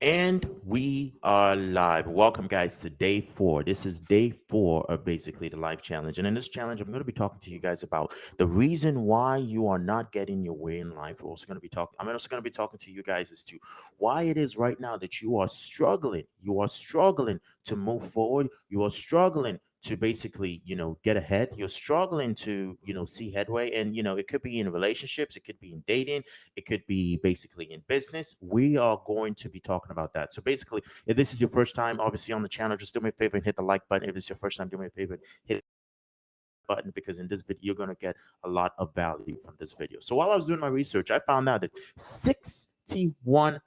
And we are live. Welcome, guys, to day four. This is day four of basically the life challenge. And in this challenge, I'm going to be talking to you guys about the reason why you are not getting your way in life. I'm also going to be talking to you guys as to why it is right now that you are struggling. You are struggling to move forward. You are struggling to basically, get ahead. You're struggling to, see headway. And, it could be in relationships, it could be in dating, it could be basically in business. We are going to be talking about that. So basically, if this is your first time, obviously on the channel, just do me a favor and hit the like button. If it's your first time, do me a favor, hit the button because in this video you're going to get a lot of value from this video. So while I was doing my research, I found out that 61%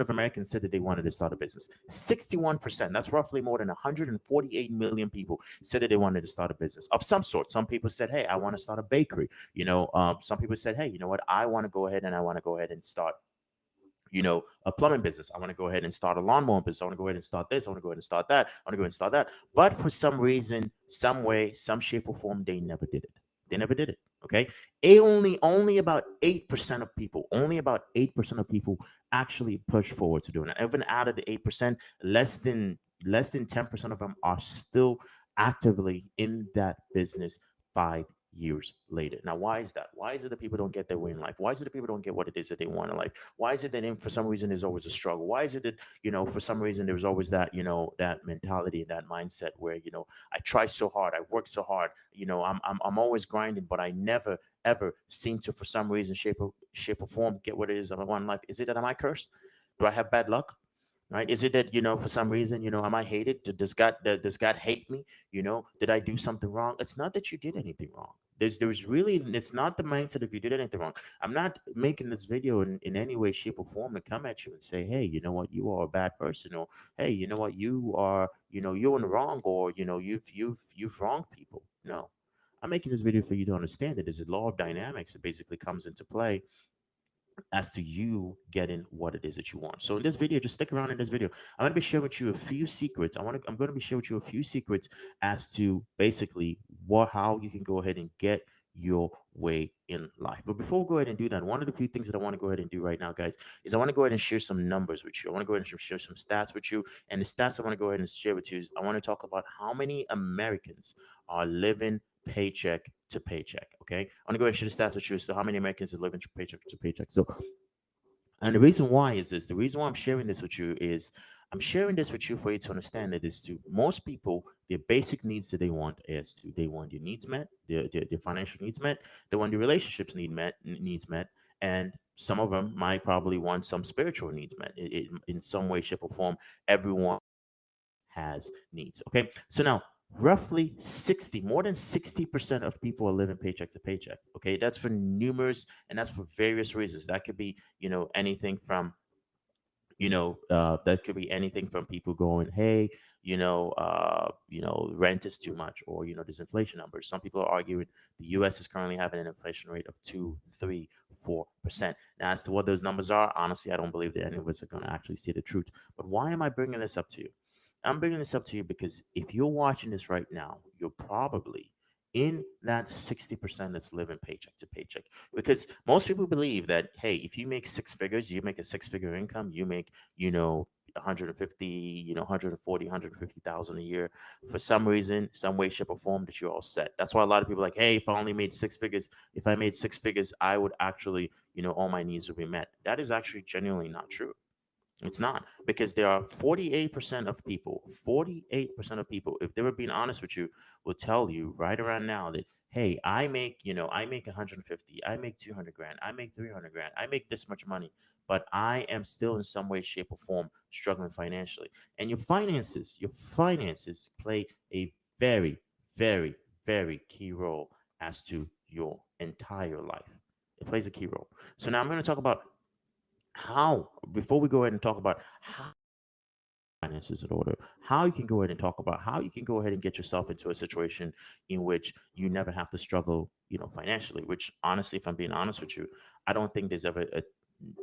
of Americans said that they wanted to start a business. 61%. That's roughly more than 148 million people said that they wanted to start a business of some sort. Some people said, "Hey, I want to start a bakery." Some people said, "Hey, you know what? I want to go ahead and start a plumbing business. I want to go ahead and start a lawnmower business. I want to go ahead and start this. I want to go ahead and start that. I want to go ahead and start that." But for some reason, some way, some shape or form, they never did it. They never did it. Okay. Only about 8% of people, only about 8% of people actually push forward to doing it. Even out of the 8%, less than 10% of them are still actively in that business 5 years later. Now, why is that? Why is it that people don't get their way in life? Why is it that people don't get what it is that they want in life? Why is it that for some reason there's always a struggle? Why is it that, for some reason there's always that, that mentality and that mindset where, I try so hard, I work so hard, I'm always grinding, but I never ever seem to, for some reason, shape or form, get what it is that I want in life. Is it that am I cursed? Do I have bad luck? Right? Is it that, for some reason, am I hated? Does God hate me? Did I do something wrong? It's not that you did anything wrong. There's really, it's not the mindset if you did anything wrong. I'm not making this video in any way, shape, or form to come at you and say, hey, you know what, you are a bad person, or hey, you know what, you are, you're in the wrong, or you've wronged people. No. I'm making this video for you to understand that there's a law of dynamics that basically comes into play as to you getting what it is that you want. So in this video, just stick around in this video. I'm going to be sharing with you a few secrets. I'm going to be sharing with you a few secrets as to basically how you can go ahead and get your way in life. But before we go ahead and do that, one of the few things that I want to go ahead and do right now, guys, is I want to go ahead and share some numbers with you. I want to go ahead and share some stats with you. And the stats I want to go ahead and share with you is I want to talk about how many Americans are living paycheck to paycheck. Okay. I want to go ahead and share the stats with you. So how many Americans are living paycheck to paycheck? So and the reason why is this. The reason why I'm sharing this with you is I'm sharing this with you for you to understand that is to most people, their basic needs that they want is to they want their needs met, their financial needs met, they want their relationships needs met, and some of them might probably want some spiritual needs met. In some way, shape, or form, everyone has needs. Okay. So now roughly more than 60% of people are living paycheck to paycheck. Okay. That's for numerous and that's for various reasons. That could be, anything from that could be anything from people going, hey, rent is too much, or there's inflation numbers. Some people are arguing the U.S. is currently having an inflation rate of 2, 3, 4%. Now, as to what those numbers are, honestly, I don't believe that any of us are going to actually see the truth. But why am I bringing this up to you? I'm bringing this up to you because if you're watching this right now, you're probably in that 60% that's living paycheck to paycheck, because most people believe that, hey, if you make six figures, you make a six-figure income, you make 150, 140, 150,000 a year, for some reason, some way, shape, or form, that you're all set. That's why a lot of people are like, hey, if I only made six figures, if I made six figures, I would actually, all my needs would be met. That is actually genuinely not true. It's not, because there are 48% of people, 48% of people, if they were being honest with you, will tell you right around now that, hey, I make 150, I make 200 grand, I make 300 grand, I make this much money, but I am still in some way, shape, or form struggling financially. And your finances play a very, very, very key role as to your entire life. It plays a key role. So now I'm going to talk about how, before we go ahead and talk about how finances in order, how you can go ahead and talk about how you can go ahead and get yourself into a situation in which you never have to struggle, financially, which honestly, if I'm being honest with you, I don't think there's ever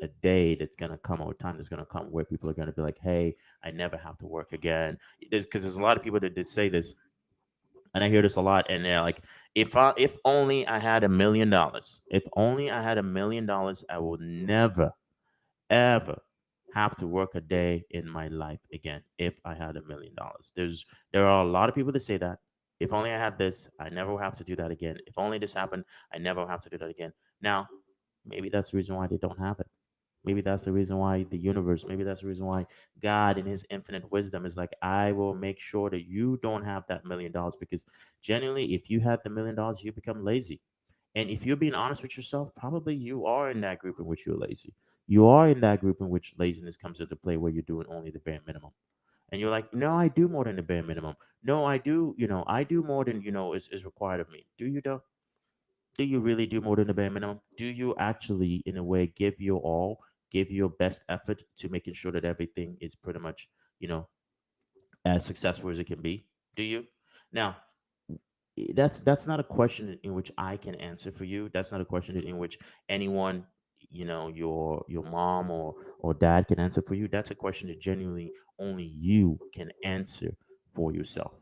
a day that's going to come, or a time that's going to come where people are going to be like, hey, I never have to work again. Because there's a lot of people that did say this, and I hear this a lot, and they're like, if only I had $1 million, if only I had $1 million, I will never, ever, have to work a day in my life again if I had $1 million. There are a lot of people that say that. If only I had this, I never have to do that again. If only this happened, I never have to do that again. Now, maybe that's the reason why they don't have it. Maybe that's the reason why the universe, maybe that's the reason why God in his infinite wisdom is like, I will make sure that you don't have that $1 million, because genuinely, if you had the $1 million, you become lazy. And if you're being honest with yourself, probably you are in that group in which you're lazy. You are in that group in which laziness comes into play, where you're doing only the bare minimum. And you're like, no, I do more than the bare minimum. No, I do, I do more than, is required of me. Do you though? Do you really do more than the bare minimum? Do you actually, in a way, give your all, give your best effort to making sure that everything is pretty much, you know, as successful as it can be? Do you? Now, that's not a question in which I can answer for you. That's not a question in which anyone, your mom or dad can answer for you. That's a question that genuinely only you can answer for yourself.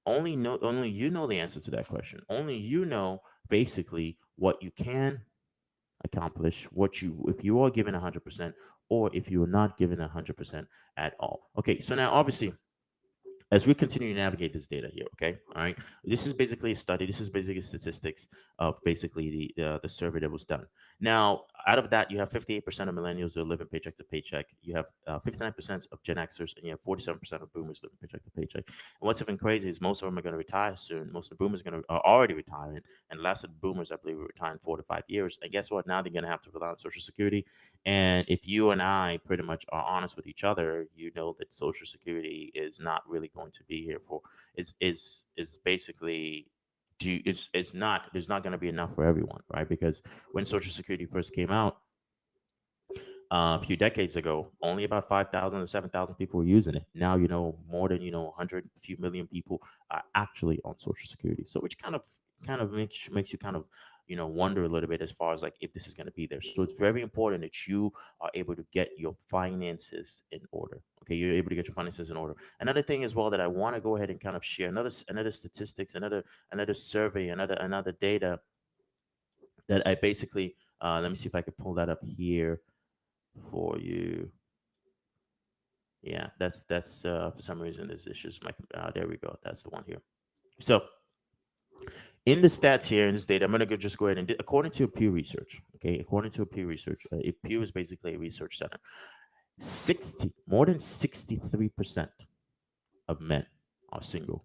Only you know the answer to that question. Only you know basically what you can accomplish, what you if you are given 100%, or if you are not given 100% at all. Okay, so now obviously, as we continue to navigate this data here, okay, all right, this is basically a study. This is basically statistics of basically the survey that was done. Now, out of that, you have 58% of millennials that are living paycheck to paycheck. You have 59% of Gen Xers, and you have 47% of boomers living paycheck to paycheck. And what's even crazy is most of them are going to retire soon. Most of the boomers are already retiring, and the last of the boomers, I believe, were retiring 4 to 5 years. And guess what? Now they're going to have to rely on Social Security. And if you and I pretty much are honest with each other, you know that Social Security is not really going to be here for is basically it's not there's not going to be enough for everyone, right? Because when Social Security first came out, a few decades ago, only about 5,000 to 7,000 people were using it. Now, more than 100 few million people are actually on Social Security. So, which kind of makes you kind of wonder a little bit as far as like if this is going to be there. So it's very important that you are able to get your finances in order. Okay, you're able to get your finances in order. Another thing as well that I want to go ahead and kind of share another statistics, another survey, another data that I basically let me see if I could pull that up here for you. Yeah, that's for some reason this is just my there we go. That's the one here. So in the stats here in this data, I'm gonna just go ahead and according to Pew Research. Okay, according to Pew Research, Pew is basically a research center. 60 more than 63% of men are single.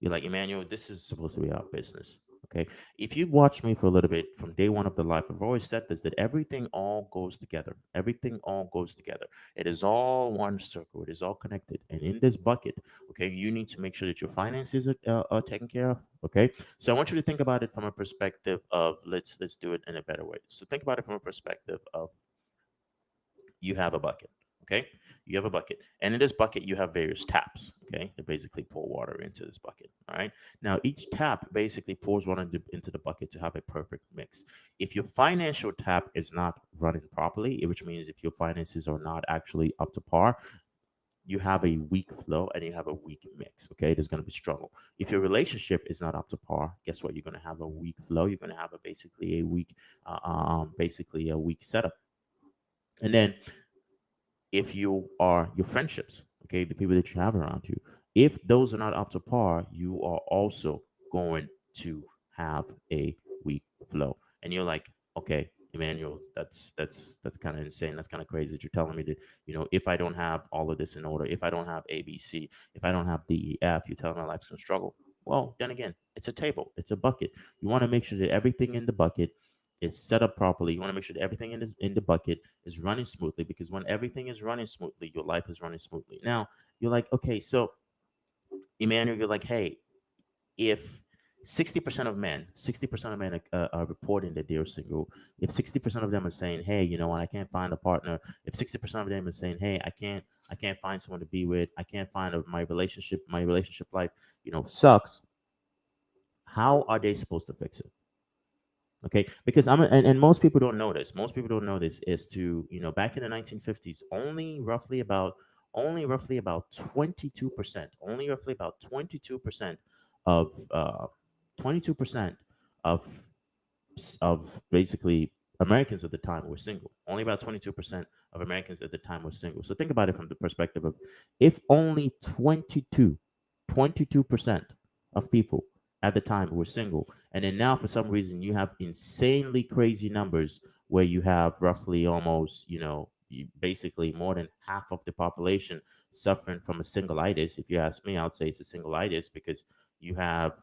You're like, Emmanuel, this is supposed to be our business. Okay. If you watch me for a little bit from day one of the life, I've always said this that everything all goes together. Everything all goes together. It is all one circle. It is all connected. And in this bucket, okay, you need to make sure that your finances are taken care of. Okay. So I want you to think about it from a perspective of let's do it in a better way. So think about it from a perspective of you have a bucket. Okay, you have a bucket, and in this bucket you have various taps. Okay, they basically pour water into this bucket. All right, now each tap basically pours water into the bucket to have a perfect mix. If your financial tap is not running properly, which means if your finances are not actually up to par, you have a weak flow and you have a weak mix. Okay, there's going to be struggle. If your relationship is not up to par, guess what? You're going to have a weak flow. You're going to have basically a weak setup. And then if you are your friendships, okay, the people that you have around you, if those are not up to par, you are also going to have a weak flow. And you're like, okay, Emmanuel, that's kind of insane. That's kind of crazy that you're telling me that, if I don't have all of this in order, if I don't have ABC, if I don't have DEF, you're telling my life's gonna struggle. Well, then again, it's a table, it's a bucket. You want to make sure that everything in the bucket is set up properly. You want to make sure that everything in the bucket is running smoothly, because when everything is running smoothly, your life is running smoothly. Now, you're like, okay, so Emmanuel, you're like, hey, if 60% of men are reporting that they're single, if 60% of them are saying, hey, you know what, I can't find a partner, if 60% of them are saying, hey, I can't find someone to be with, I can't find my relationship life, sucks, how are they supposed to fix it? Okay, because and most people don't know this. Most people don't know this is to back in the 1950s, only roughly about 22%, only roughly about 22% of 22% of basically Americans at the time were single. Only about 22% of Americans at the time were single. So think about it from the perspective of if only 22% of people at the time were single, and then now for some reason you have insanely crazy numbers where you have roughly almost, basically more than half of the population suffering from a singleitis. If you ask me, I would say it's a singleitis because you have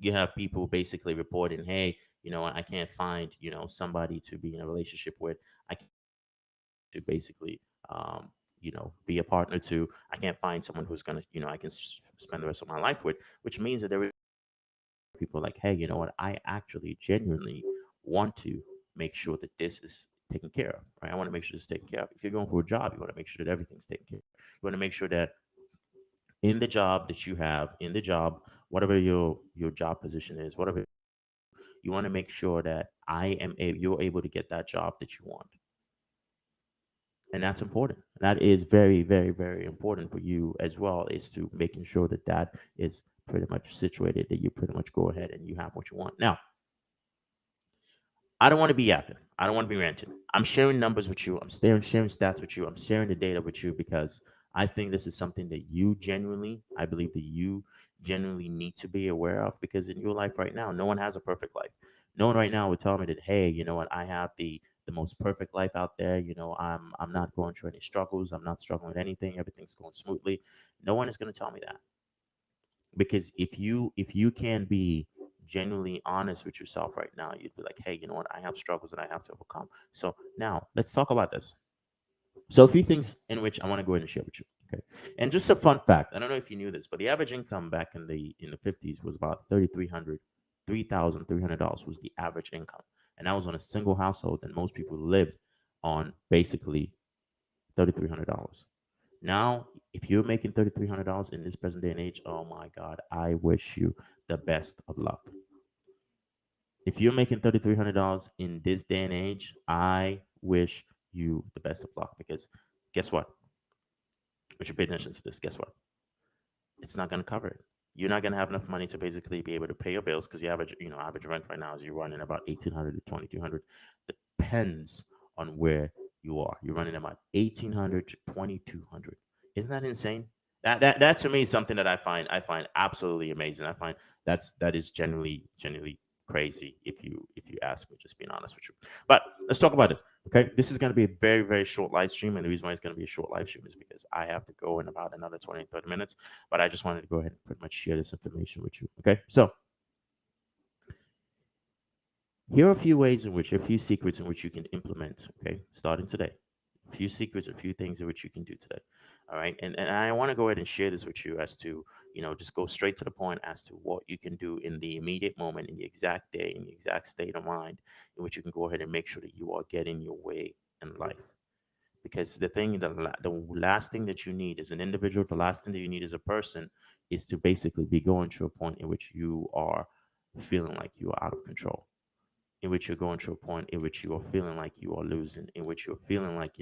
you have people basically reporting, hey, I can't find, somebody to be in a relationship with. I can't to basically, be a partner to. I can't find someone who's gonna, I can spend the rest of my life with. Which means that there are people like, hey, you know what? I actually genuinely want to make sure that this is taken care of, right? I want to make sure it's taken care of. If you're going for a job, you want to make sure that everything's taken care of. You want to make sure that in the job that you have, in the job, whatever your job position is, whatever you want to make sure that you're able to get that job that you want, and that's important. That is very, very, very important for you as well. Is to making sure that that is pretty much situated, that you pretty much go ahead and you have what you want. Now, I don't want to be yapping. I don't want to be ranting. I'm sharing numbers with you. I'm sharing stats with you. I'm sharing the data with you because I think this is something that I believe that you genuinely need to be aware of because in your life right now, no one has a perfect life. No one right now would tell me that, hey, you know what, I have the most perfect life out there. I'm not going through any struggles. I'm not struggling with anything. Everything's going smoothly. No one is going to tell me that because if you can be genuinely honest with yourself right now, you'd be like, hey, you know what, I have struggles that I have to overcome. So now let's talk about this. So a few things in which I want to go ahead and share with you. Okay. And just a fun fact, I don't know if you knew this, but the average income back in the 50s was about $3,300 was the average income. And that was on a single household, and most people lived on basically $3,300. Now, if you're making $3,300 in this present day and age, oh my God, I wish you the best of luck. If you're making $3,300 in this day and age, I wish you the best of luck because guess what? If you pay attention to this, guess what? It's not going to cover it. You're not going to have enough money to basically be able to pay your bills because the average rent right now is you're running about 1,800 to 2,200. Depends on where you are. You're running about 1,800 to 2,200. Isn't that insane? That to me is something that I find absolutely amazing. I find that is generally crazy if you ask me, just being honest with you. But let's talk about this. Okay, this is going to be a very, very short live stream, and the reason why it's going to be a short live stream is because I have to go in about another 20, 30 minutes. But I just wanted to go ahead and pretty much share this information with you. Okay, so here are a few ways in which, a few secrets in which you can implement, okay, starting today. A few secrets, a few things in which you can do today. All right. And I want to go ahead and share this with you as to, just go straight to the point as to what you can do in the immediate moment, in the exact day, in the exact state of mind in which you can go ahead and make sure that you are getting your way in life. Because the last thing that you need as an individual, the last thing that you need as a person is to basically be going to a point in which you are feeling like you are out of control, in which you're going to a point in which you are feeling like you are losing, in which you're feeling like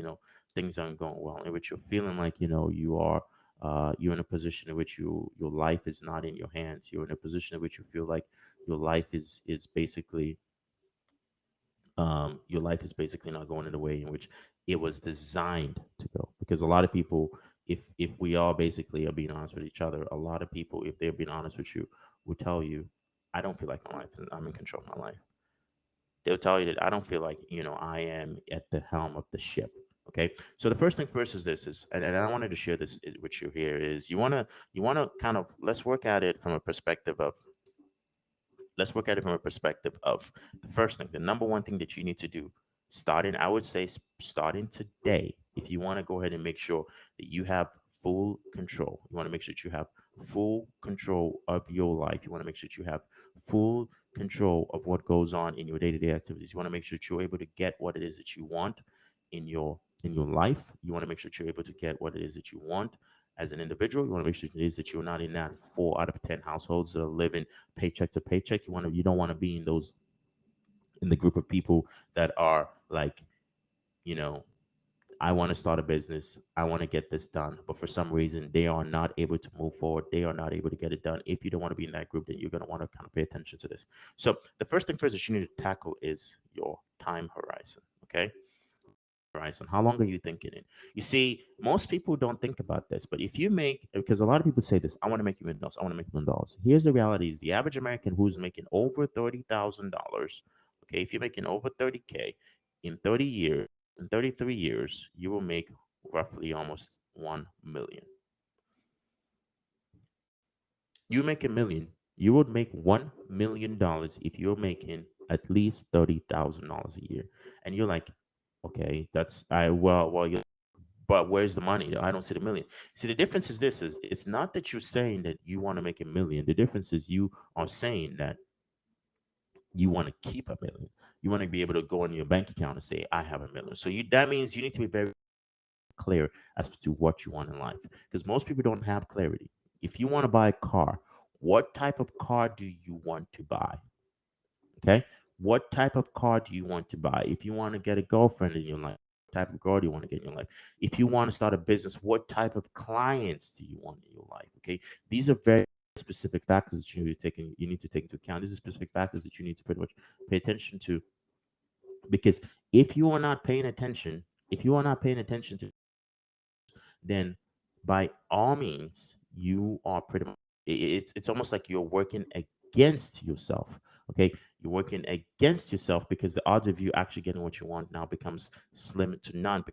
things aren't going well, in which you're feeling like you're in a position in which your life is not in your hands. You're in a position in which you feel like your life is basically your life is basically not going in the way in which it was designed to go. Because a lot of people, if we all basically are being honest with each other, a lot of people, if they're being honest with you, will tell you, I don't feel like I'm in control of my life. They'll tell you that I don't feel like I am at the helm of the ship. Okay, so the first thing first is this is, and I wanted to share this with you here is you want to kind of let's work at it from a perspective of the first thing, the number one thing that you need to do, starting, I would say, starting today, if you want to go ahead and make sure that you have full control, you want to make sure that you have full control of your life. You want to make sure that you have full control of what goes on in your day-to-day activities. You want to make sure that you're able to get what it is that you want in your life. You want to make sure that you're able to get what it is that you want as an individual. You want to make sure it is that you're not in that 4 out of 10 households that are living paycheck to paycheck. You don't want to be in the group of people that are like, you know, I want to start a business. I want to get this done. But for some reason, they are not able to move forward. They are not able to get it done. If you don't want to be in that group, then you're going to want to kind of pay attention to this. So the first thing first that you need to tackle is your time horizon. Okay. Horizon. How long are you thinking in? You see, most people don't think about this, but if you make, because a lot of people say this, I want to make $1 million. I want to make $1 million. Here's the reality: is the average American who's making over $30,000. Okay, if you're making over 30K in 30 years, in 33 years, you will make roughly almost 1 million. You make a million. You would make $1 million if you're making at least $30,000 a year, and you're like, okay, that's I well, you but where's the money? I don't see the million. See, the difference is this: is it's not that you're saying that you want to make a million. The difference is you are saying that you want to keep a million. You want to be able to go in your bank account and say, I have a million. So that means you need to be very clear as to what you want in life. Because most people don't have clarity. If you want to buy a car, what type of car do you want to buy? Okay. What type of car do you want to buy? If you want to get a girlfriend in your life, what type of girl do you want to get in your life? If you want to start a business, what type of clients do you want in your life? Okay. These are very specific factors that you need to take into account. These are specific factors that you need to pretty much pay attention to, because if you are not paying attention, if you are not paying attention to, then by all means you are pretty much, it's almost like you're working against yourself. Okay, you're working against yourself because the odds of you actually getting what you want now becomes slim to none.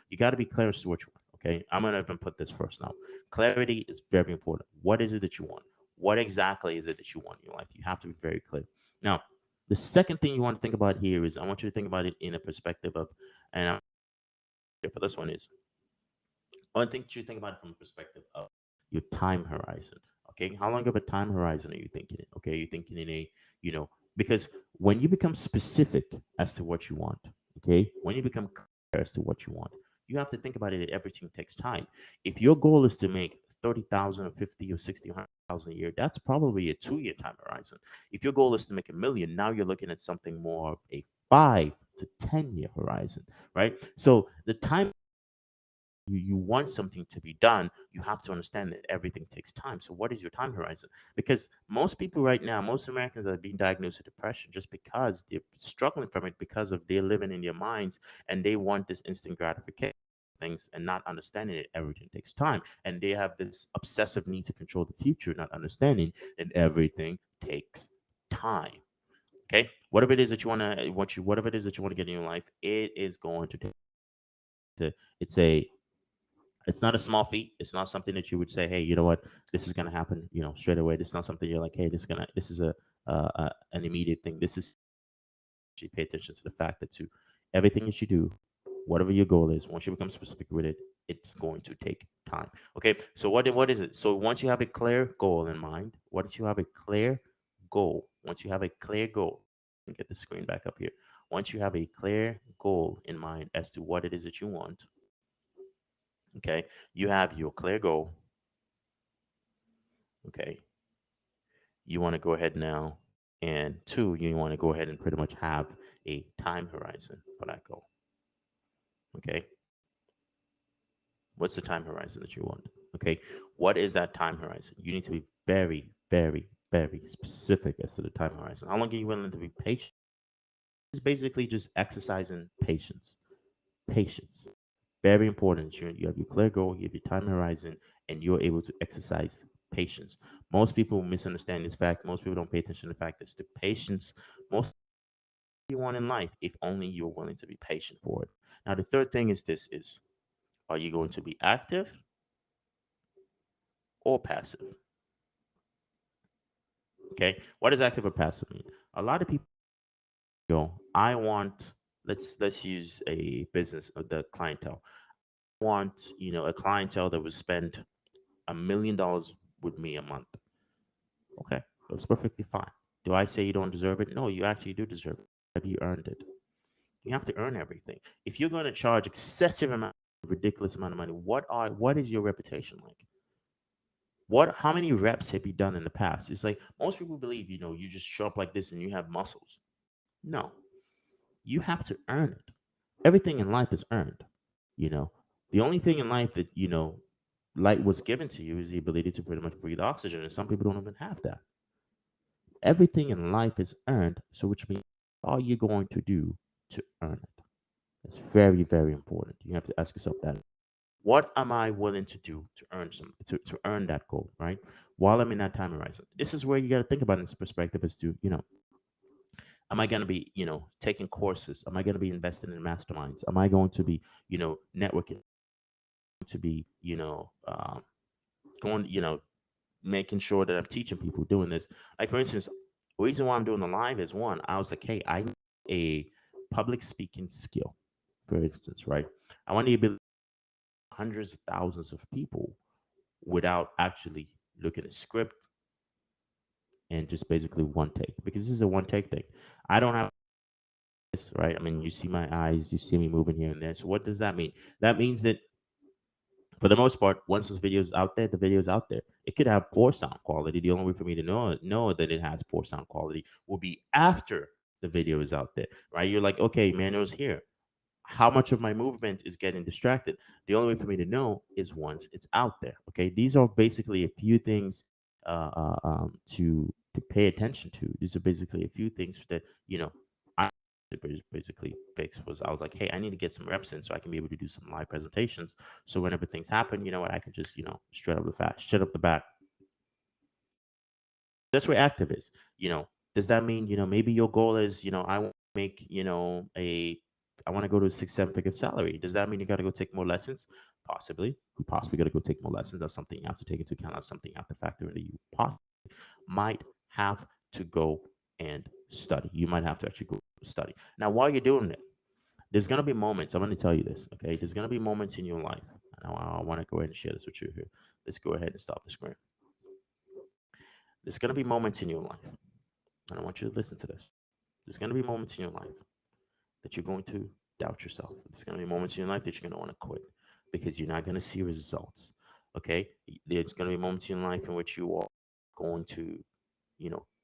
You got to be clear as to what you want. Okay, I'm gonna even put this first now. Clarity is very important. What is it that you want? What exactly is it that you want in your life? You have to be very clear. Now, the second thing you want to think about here is, I want you to think about it in a perspective of, and for this one is, I think you think about it from a perspective of your time horizon. Okay, how long of a time horizon are you thinking in? Okay, you're thinking in a, you know, because when you become specific as to what you want, okay, when you become clear as to what you want, you have to think about it that everything takes time. If your goal is to make 30,000 or 50 or 60 or 100,000 a year, that's probably a 2 year time horizon. If your goal is to make a million, now you're looking at something more of a 5 to 10 year horizon, right? So the time you want something to be done, you have to understand that everything takes time. So what is your time horizon? Because most people right now, most Americans are being diagnosed with depression just because they're struggling from it, because of they're living in their minds and they want this instant gratification things, and not understanding that everything takes time, and they have this obsessive need to control the future, not understanding that everything takes time. Okay, whatever it is that you want to, whatever it is that you want to get in your life, it is going to take it's a, it's not a small feat. It's not something that you would say, hey, you know what, this is gonna happen, straight away. This is not something you're like, hey, this is an immediate thing. This is, you pay attention to the fact that to everything that you do, whatever your goal is, once you become specific with it, it's going to take time. Okay, so what is it? So once you have a clear goal in mind, once you have a clear goal, once you have a clear goal, and get the screen back up here. Once you have a clear goal in mind as to what it is that you want, okay, you have your clear goal. Okay, you want to go ahead now, and two, you want to go ahead and pretty much have a time horizon for that goal. Okay, what's the time horizon that you want? Okay, what is that time horizon? You need to be very, very, very specific as to the time horizon. How long are you willing to be patient? It's basically just exercising patience. Patience, very important. You have your clear goal, you have your time horizon, and you're able to exercise patience. Most people misunderstand this fact. Most people don't pay attention to the fact that the patience, most you want in life, if only you're willing to be patient for it. Now, the third thing is this: is, are you going to be active or passive? Okay, what does active or passive mean? A lot of people go, I want, let's use a business of the clientele. Want, a clientele that would spend $1 million with me a month. Okay, that's perfectly fine. Do I say you don't deserve it? No, you actually do deserve it. Have you earned it? You have to earn everything. If you're going to charge excessive amount, ridiculous amount of money, what is your reputation like? How many reps have you done in the past? It's like most people believe, you just show up like this and you have muscles. No, you have to earn it. Everything in life is earned. You know, the only thing in life that, light was given to you is the ability to pretty much breathe oxygen, and some people don't even have that. Everything in life is earned, so which means what are you going to do to earn it? It's very, very important. You have to ask yourself that. What am I willing to do to earn to earn that goal, right? While I'm in that time horizon. This is where you got to think about in this perspective as to, am I going to be, taking courses? Am I going to be investing in masterminds? Am I going to be, networking? To be, going, making sure that I'm teaching people doing this. Like for instance, the reason why I'm doing the live is one, I was like, hey, I need a public speaking skill, for instance, right? I want the ability to hundreds of thousands of people without actually looking at script and just basically one take because this is a one take thing. I don't have this, right? I mean, you see my eyes, you see me moving here and there. So what does that mean? That means that for the most part, once this video is out there, the video is out there. It could have poor sound quality. The only way for me to know that it has poor sound quality will be after the video is out there, right? You're like, okay, Manuel's here. How much of my movement is getting distracted? The only way for me to know is once it's out there. Okay, these are basically a few things to pay attention to. These are basically a few things that I basically fixed was I was like, hey, I need to get some reps in so I can be able to do some live presentations. So whenever things happen, you know what, I can just straight up the bat. That's where active is. Does that mean maybe your goal is I want to make I want to go to a six seven figure salary? Does that mean you got to go take more lessons? Possibly. You possibly got to go take more lessons. That's something you have to take into account. That's something you have to factor in. That you possibly might have to go and study. You might have to actually go study. Now, while you're doing it, there's gonna be moments. I'm gonna tell you this, okay? There's gonna be moments in your life. And I want to go ahead and share this with you here. Let's go ahead and stop the screen. There's gonna be moments in your life, and I want you to listen to this. There's gonna be moments in your life that you're going to doubt yourself. There's gonna be moments in your life that you're gonna want to quit because you're not gonna see results. Okay? There's gonna be moments in your life in which you are going to,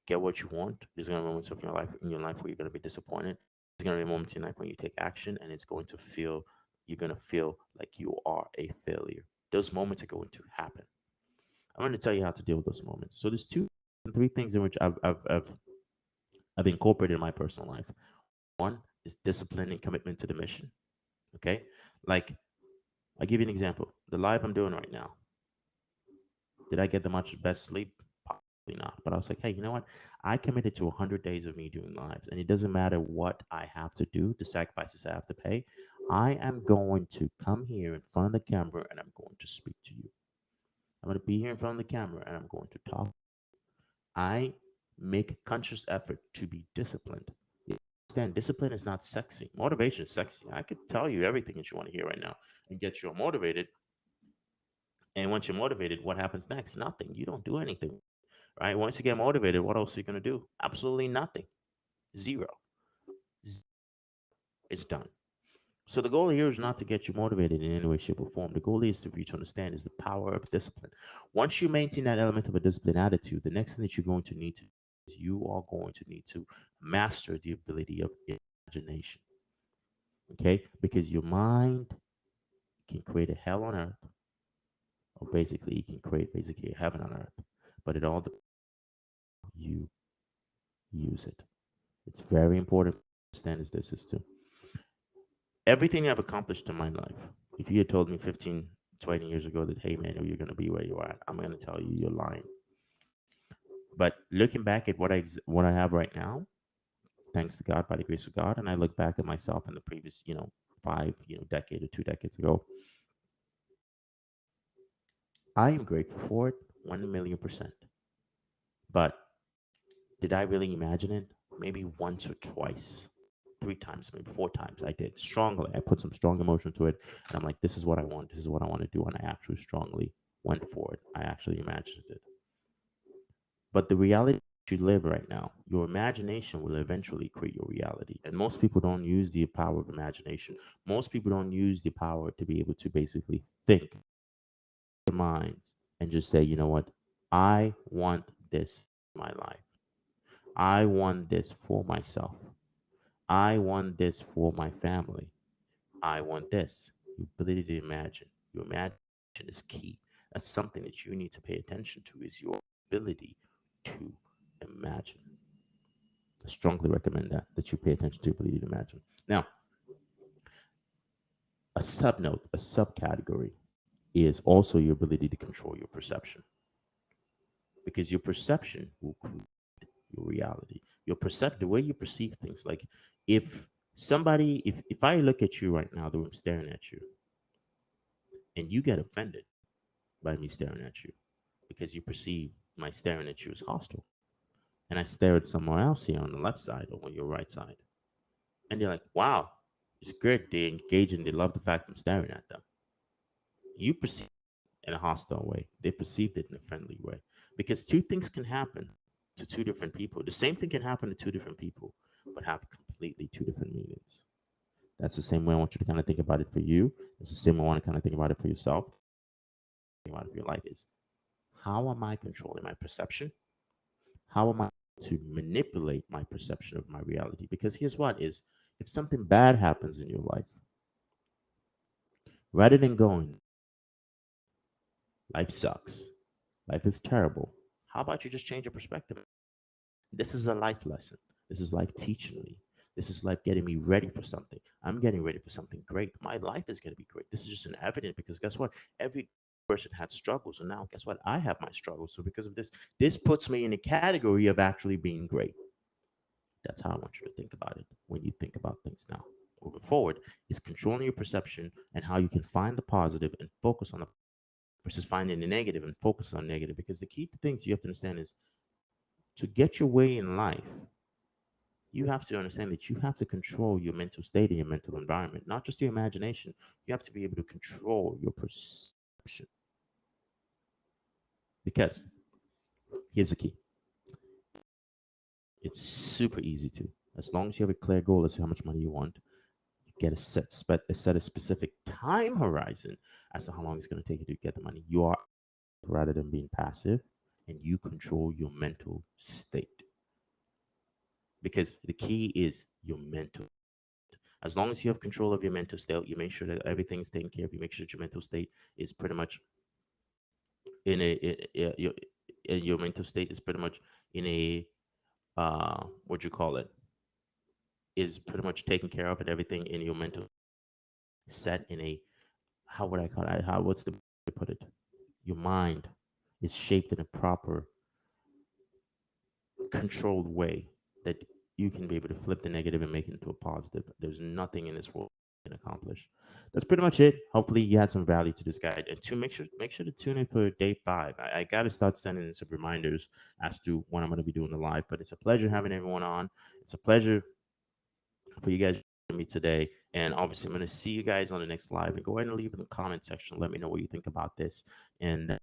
get what you want. There's gonna be moments of your life where you're gonna be disappointed. There's gonna be moments in life when you take action and it's going to feel you're gonna feel like you are a failure. Those moments are going to happen. I'm going to tell you how to deal with those moments. So there's three things in which I've incorporated in my personal life. One is discipline and commitment to the mission. Okay, like I'll give you an example. The live I'm doing right now. Did I get the much best sleep? Probably not. But I was like, hey, you know what? I committed to 100 days of me doing lives, and it doesn't matter what I have to do, the sacrifices I have to pay. I am going to come here in front of the camera and I'm going to speak to you. I'm going to be here in front of the camera and I'm going to talk. I make a conscious effort to be disciplined. You understand, discipline is not sexy. Motivation is sexy. I could tell you everything that you want to hear right now and get you all motivated. And once you're motivated, what happens next? Nothing. You don't do anything, right? Once you get motivated, what else are you going to do? Absolutely nothing. Zero. It's done. So the goal here is not to get you motivated in any way, shape, or form. The goal is for you to understand is the power of discipline. Once you maintain that element of a disciplined attitude, the next thing that you're going to need to is you are going to need to master the ability of imagination. Okay? Because your mind can create a hell on earth, or basically it can create basically a heaven on earth. But it all depends on how you use it. It's very important to understand is this is to everything I've accomplished in my life. If you had told me 15, 20 years ago that, hey, man, you're going to be where you are, I'm going to tell you you're lying. But looking back at what I have right now, thanks to God, by the grace of God, and I look back at myself in the previous, five, decade or 2 decades ago, I am grateful for it, 1,000,000%. But did I really imagine it? Maybe once or twice, three times, maybe four times. I did strongly. I put some strong emotion to it, and I'm like, this is what I want. This is what I want to do, and I actually strongly went for it. I actually imagined it. But the reality you live right now, your imagination will eventually create your reality. And most people don't use the power of imagination. Most people don't use the power to be able to basically think their minds and just say, you know what, I want this in my life. I want this for myself. I want this for my family. I want this. Your ability to imagine. Your imagination is key. That's something that you need to pay attention to is your ability to imagine. I strongly recommend that you pay attention to your ability to imagine. Now, a subnote, a subcategory is also your ability to control your perception because your perception will create your reality. Your percep the way you perceive things. Like if if I look at you right now, the way I'm staring at you, and you get offended by me staring at you because you perceive my staring at you as hostile. And I stare at somewhere else here on the left side or on your right side. And they're like, wow, it's good. They engage and they love the fact I'm staring at them. You perceive it in a hostile way. They perceived it in a friendly way. Because two things can happen to two different people. The same thing can happen to two different people, but have completely two different meanings. That's the same way I want you to kind of think about it for you. It's the same way I want to kind of think about it for yourself. Think about it for your life is how am I controlling my perception? How am I to manipulate my perception of my reality? Because here's what is if something bad happens in your life, rather than going, life sucks, life is terrible, how about you just change your perspective? This is a life lesson. This is life teaching me. This is life getting me ready for something. I'm getting ready for something great. My life is going to be great. This is just an evidence because guess what? Every person had struggles. And now, guess what? I have my struggles. So, because of this, this puts me in a category of actually being great. That's how I want you to think about it when you think about things now. Moving forward is controlling your perception and how you can find the positive and focus on the versus finding the negative and focus on negative. Because the key things you have to understand is to get your way in life, you have to understand that you have to control your mental state and your mental environment, not just your imagination. You have to be able to control your perception. Because here's the key it's super easy to, as long as you have a clear goal as to how much money you want, get a set a specific time horizon as to how long it's going to take you to get the money. You are rather than being passive, and you control your mental state because the key is your mental. As long as you have control of your mental state, you make sure that everything's taken care of. You make sure that your mental state is pretty much in your mental state is pretty much in a what you call it is pretty much taken care of, and everything in your mental set in a how would I call it? How what's the way to put it? Your mind is shaped in a proper, controlled way that you can be able to flip the negative and make it into a positive. There's nothing in this world you can accomplish. That's pretty much it. Hopefully, you had some value to this guide. And to make sure to tune in for day 5. I got to start sending in some reminders as to when I'm going to be doing the live. But it's a pleasure having everyone on. It's a pleasure for you guys to me today. And obviously, I'm going to see you guys on the next live. And go ahead and leave in the comment section. Let me know what you think about this. And